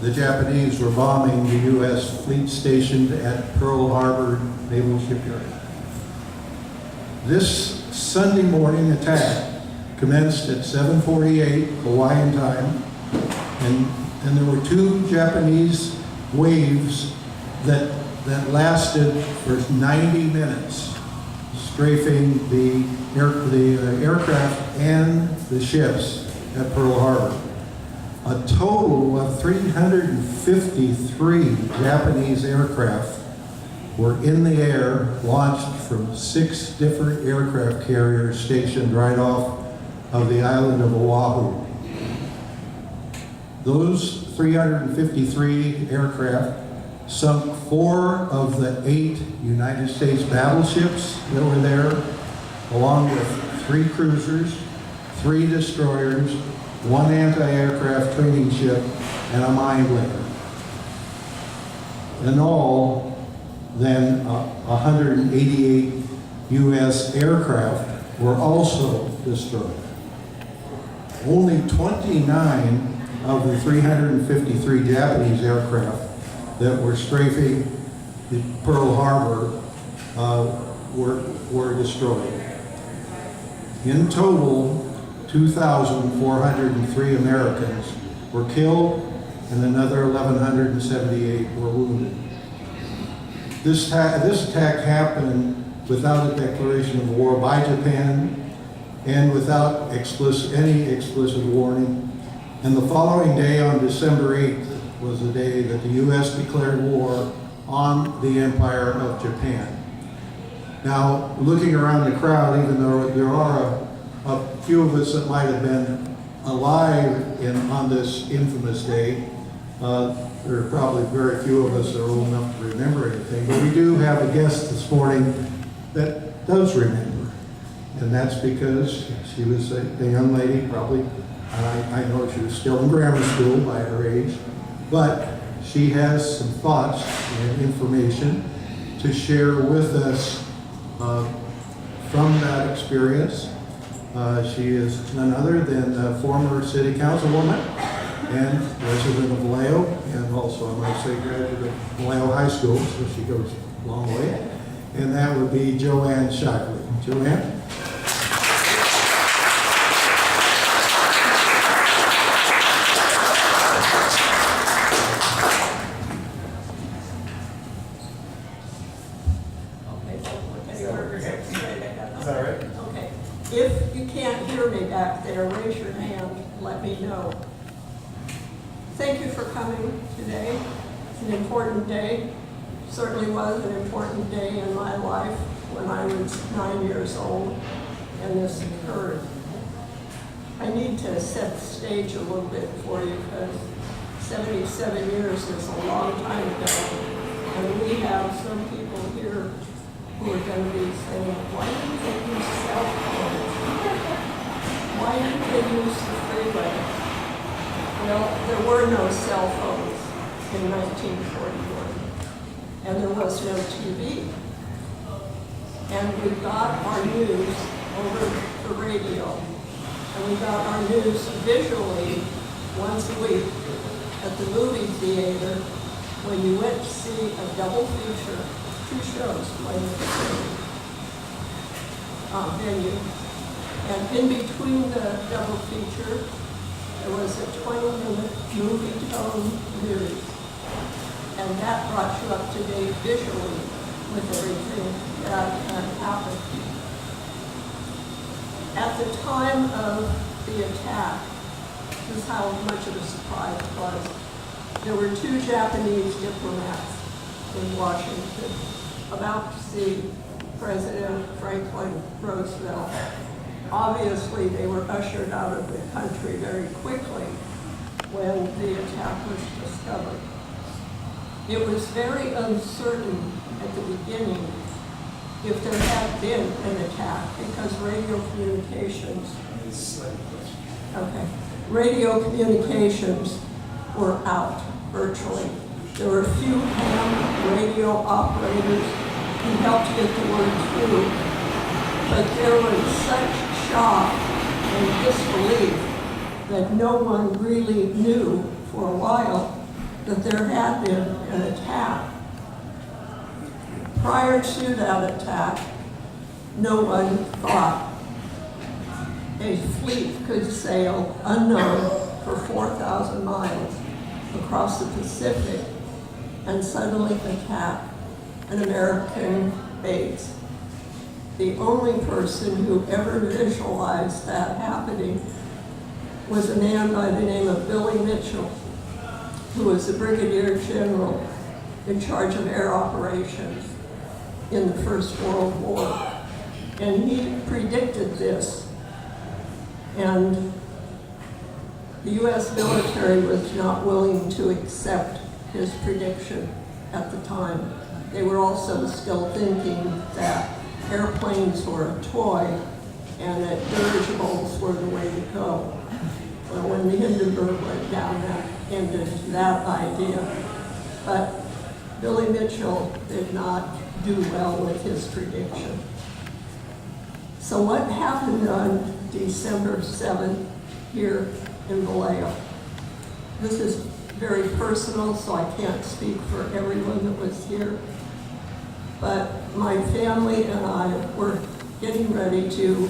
the Japanese were bombing the U.S. fleet stationed at Pearl Harbor Naval Shipyard. This Sunday morning attack commenced at 7:48 Hawaiian time, and there were two Japanese waves that lasted for 90 minutes, strafing the aircraft and the ships at Pearl Harbor. A total of 353 Japanese aircraft were in the air, launched from 6 different aircraft carriers stationed right off of the island of Oahu. Those 353 aircraft sunk 4 of the 8 United States battleships that were there, along with 3 cruisers, 3 destroyers, 1 anti-aircraft training ship, and a mine lander. In all, then 188 U.S. aircraft were also destroyed. Only 29 of the 353 Japanese aircraft that were strafing the Pearl Harbor were destroyed. In total, 2,403 Americans were killed and another 1,178 were wounded. This attack happened without a declaration of war by Japan and without any explicit warning. And the following day, on December 8th, was the day that the U.S. declared war on the Empire of Japan. Now, looking around the crowd, even though there are a few of us that might have been alive on this infamous day, there are probably very few of us that are old enough to remember anything, but we do have a guest this morning that does remember. And that's because she was a young lady, probably, I know she was still in grammar school by her age, but she has some thoughts and information to share with us from that experience. She is none other than a former city councilwoman and resident of Vallejo, and also, I might say, graduate of Vallejo High School, so she goes a long way. And that would be Joanne Shockley. Joanne? If you can't hear me back there, raise your hand, let me know. Thank you for coming today. It's an important day. Certainly was an important day in my life when I was 9 years old and this occurred. I need to set the stage a little bit for you because 77 years is a long time ago. And we have some people here who are going to be saying, why didn't they use cell phones? Why didn't they use the freeway? Well, there were no cell phones in 1941, and there was no TV. And we got our news over the radio, and we got our news visually once a week at the movie theater when you went to see a double feature, 2 shows playing at the same venue. And in between the double feature, there was a 20-minute movie tone news. And that brought you up to date visually with everything that had happened. At the time of the attack, this is how much of a surprise it was. There were 2 Japanese diplomats in Washington about to see President Franklin Roosevelt. Obviously, they were ushered out of the country very quickly when the attack was discovered. It was very uncertain at the beginning if there had been an attack because radio communications were out virtually. There were a few ham radio operators who helped get the word through, but there was such shock and disbelief that no one really knew for a while that there had been an attack. Prior to that attack, no one thought a fleet could sail unknown for 4,000 miles across the Pacific and suddenly attack an American base. The only person who ever visualized that happening was a man by the name of Billy Mitchell, who was the brigadier general in charge of air operations in the First World War. And he predicted this. And the US military was not willing to accept his prediction at the time. They were also still thinking that airplanes were a toy and that dirigibles were the way to go. Well, when the Hindenburg went down, that ended that idea. But Billy Mitchell did not do well with his prediction. So what happened on December 7th here in Vallejo? This is very personal, so I can't speak for everyone that was here. But my family and I were getting ready to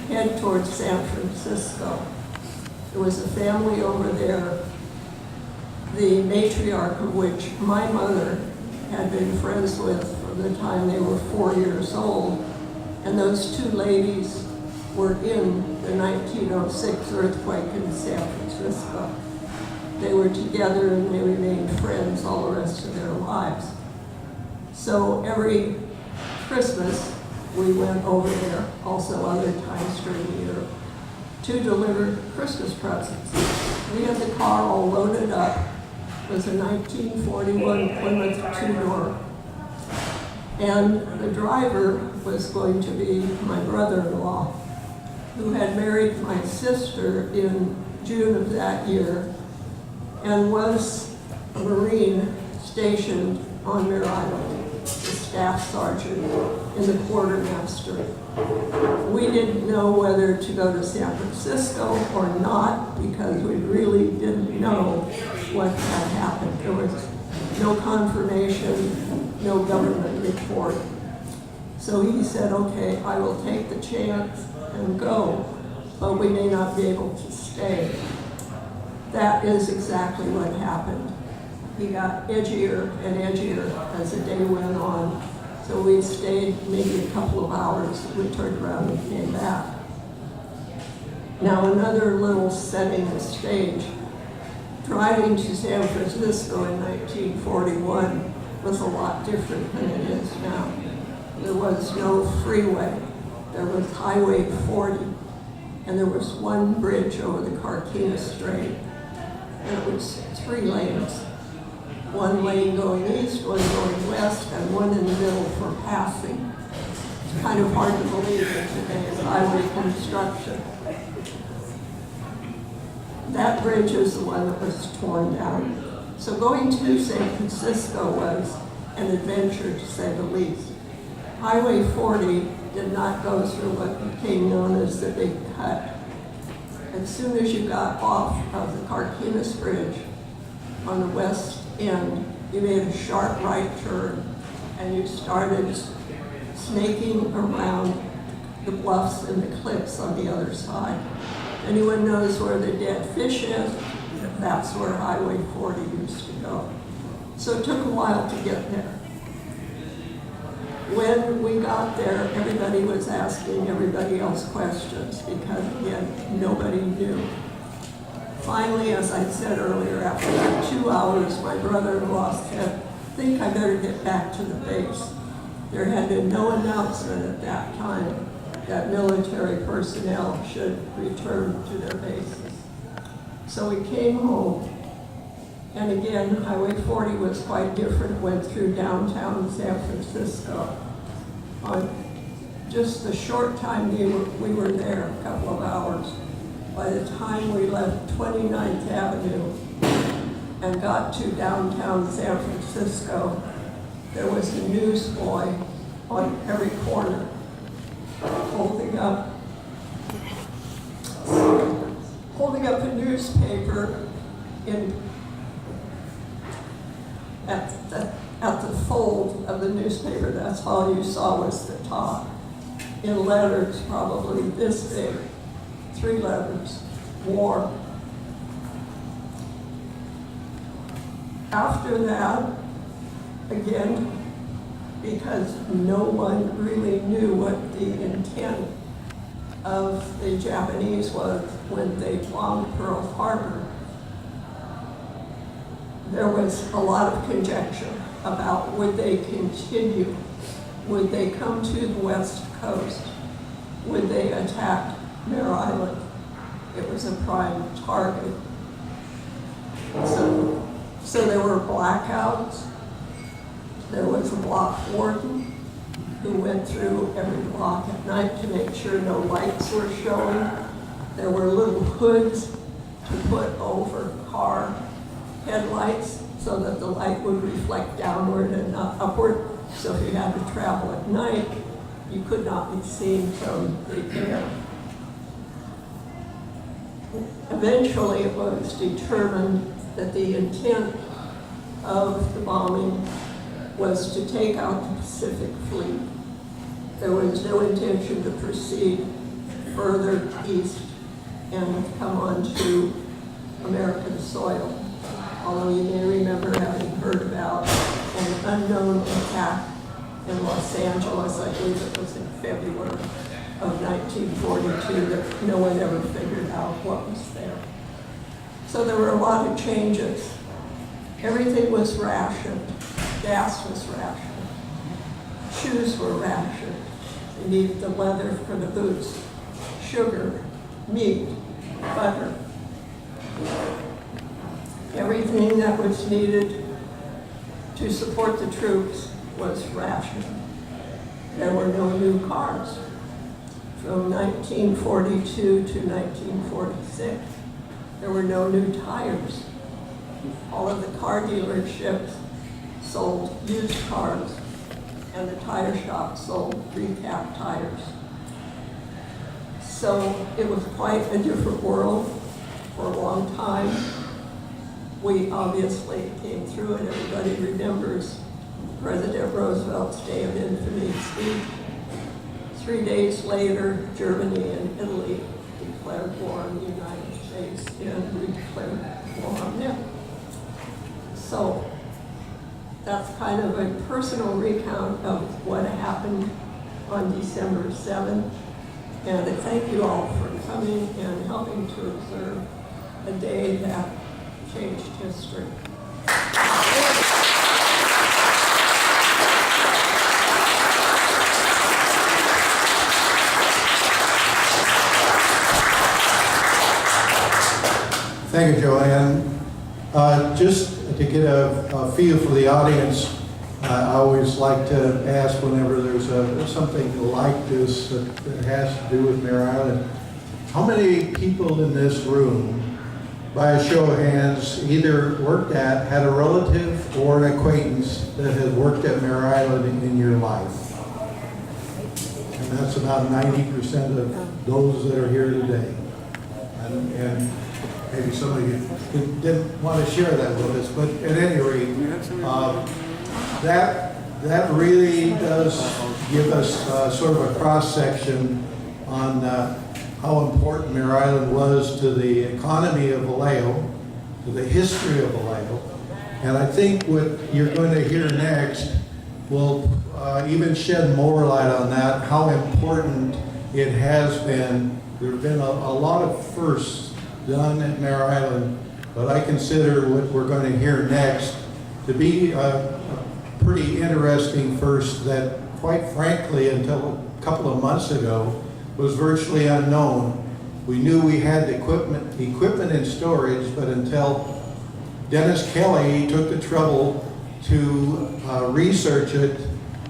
head towards San Francisco. There was a family over there, the matriarch of which my mother had been friends with from the time they were 4 years old. And those two ladies were in the 1906 earthquake in San Francisco. They were together and they remained friends all the rest of their lives. So every Christmas, we went over there, also other times during the year, to deliver Christmas presents. We had the car all loaded up. It was a 1941 Plymouth two-door. And the driver was going to be my brother-in-law, who had married my sister in June of that year and was a Marine stationed on Mare Island, the staff sergeant and the quartermaster. We didn't know whether to go to San Francisco or not because we really didn't know what had happened. There was no confirmation, no government report. So he said, okay, I will take the chance and go, but we may not be able to stay. That is exactly what happened. He got edgier and edgier as the day went on. So we stayed maybe a couple of hours. We turned around and came back. Now another little setting the stage. Driving to San Francisco in 1941 was a lot different than it is now. There was no freeway. There was Highway 40, and there was one bridge over the Carquinez Strait, and it was 3 lanes. One lane going east, one going west, and one in the middle for passing. It's kind of hard to believe in today's highway construction. That bridge is the one that was torn down. So going to San Francisco was an adventure, to say the least. Highway 40 did not go through what became known as the Big Cut. As soon as you got off of the Carquinez Bridge on the west end, you made a sharp right turn and you started snaking around the bluffs and the cliffs on the other side. Anyone knows where the dead fish is? That's where Highway 40 used to go. So it took a while to get there. When we got there, everybody was asking everybody else questions because, again, nobody knew. Finally, as I said earlier, after about 2 hours, my brother-in-law said, I think I better get back to the base. There had been no announcement at that time that military personnel should return to their bases. So we came home, and again, Highway 40 was quite different, went through downtown San Francisco. On just the short time we were there, a couple of hours, by the time we left 29th Avenue and got to downtown San Francisco, there was a newsboy on every corner holding up a newspaper in at the fold of the newspaper. That's all you saw was the top. In letters probably this big, 3 letters, war. After that, again, because no one really knew what the intent of the Japanese was when they bombed Pearl Harbor, there was a lot of conjecture about would they continue, would they come to the West Coast, would they attack Mare Island. It was a prime target. So there were blackouts. There was a block warden who went through every block at night to make sure no lights were showing. There were little hoods to put over car headlights so that the light would reflect downward and not upward. So if you had to travel at night, you could not be seen from the air. Eventually, it was determined that the intent of the bombing was to take out the Pacific Fleet. There was no intention to proceed further east and come onto American soil. Although you may remember having heard about an unknown attack in Los Angeles, I believe it was in February of 1942, that no one ever figured out what was there. So there were a lot of changes. Everything was rationed. Gas was rationed. Shoes were rationed. They needed the leather for the boots. Sugar, meat, butter. Everything that was needed to support the troops was rationed. There were no new cars. From 1942 to 1946, there were no new tires. All of the car dealerships sold used cars, and the tire shops sold recap tires. So it was quite a different world for a long time. We obviously came through it. Everybody remembers President Roosevelt's Day of Infamy speech. 3 days later, Germany and Italy declared war on the United States and we declared war on them. So that's kind of a personal recount of what happened on December 7th. And I thank you all for coming and helping to observe a day that changed history. Thank you, Joanne. Just to get a feel for the audience, I always like to ask whenever there's something like this that has to do with Mare Island, how many people in this room, by a show of hands, either worked at, had a relative or an acquaintance that has worked at Mare Island in your life? And that's about 90% of those that are here today. And maybe some of you didn't want to share that with us, but at any rate, that really does give us sort of a cross-section on how important Mare Island was to the economy of Vallejo, to the history of Vallejo. And I think what you're going to hear next will even shed more light on that, how important it has been. There have been a lot of firsts done at Mare Island, but I consider what we're going to hear next to be a pretty interesting first that, quite frankly, until a couple of months ago, was virtually unknown. We knew we had the equipment in storage, but until Dennis Kelly took the trouble to research it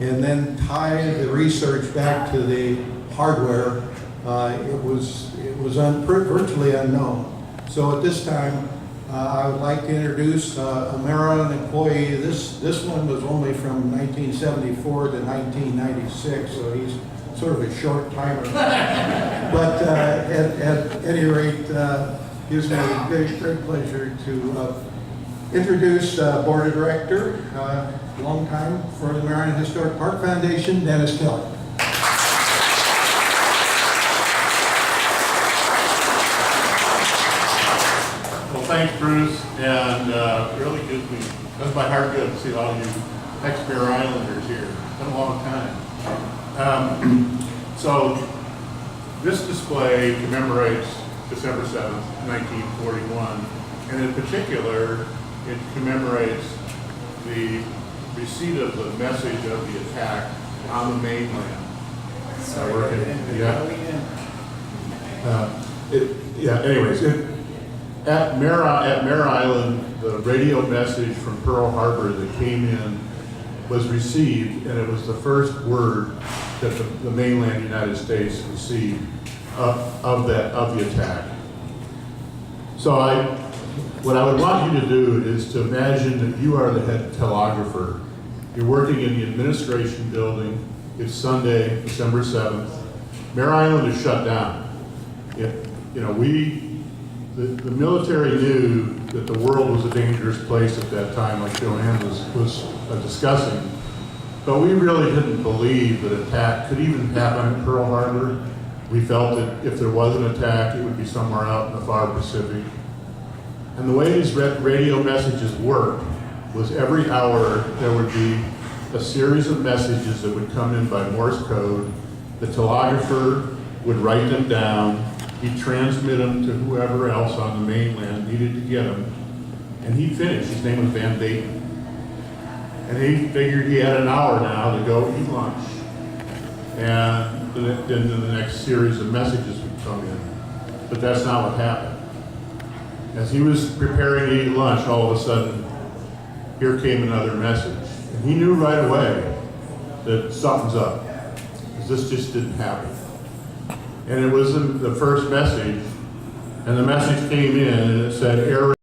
and then tie the research back to the hardware, it was virtually unknown. So at this time, I would like to introduce a Mare Island employee. This one was only from 1974 to 1996, so he's sort of a short timer. But at any rate, gives me a great pleasure to introduce Board of Director, long time for the Marion Historic Park Foundation, Dennis Kelly. Well, thanks, Bruce, and really good. Does my heart good to see all you ex-Bear Islanders here. It's been a long time. So this display commemorates December 7th, 1941, and in particular, it commemorates the receipt of the message of the attack on the mainland. Anyways, at Mare Island, the radio message from Pearl Harbor that came in was received, and it was the first word that the mainland United States received of the attack. So what I would want you to do is to imagine that you are the head telegrapher. You're working in the administration building. It's Sunday, December 7th. Mare Island is shut down. The military knew that the world was a dangerous place at that time, like Joanne was discussing. But we really didn't believe that an attack could even happen at Pearl Harbor. We felt that if there was an attack, it would be somewhere out in the far Pacific. And the way these radio messages worked was every hour there would be a series of messages that would come in by Morse code. The telegrapher would write them down. He'd transmit them to whoever else on the mainland needed to get them. And he'd finish. His name was Van Dayton. And he figured he had an hour now to go eat lunch. And then the next series of messages would come in. But that's not what happened. As he was preparing to eat lunch, all of a sudden, here came another message. And he knew right away that something's up, because this just didn't happen. And it was the first message, and the message came in, and it said, "Air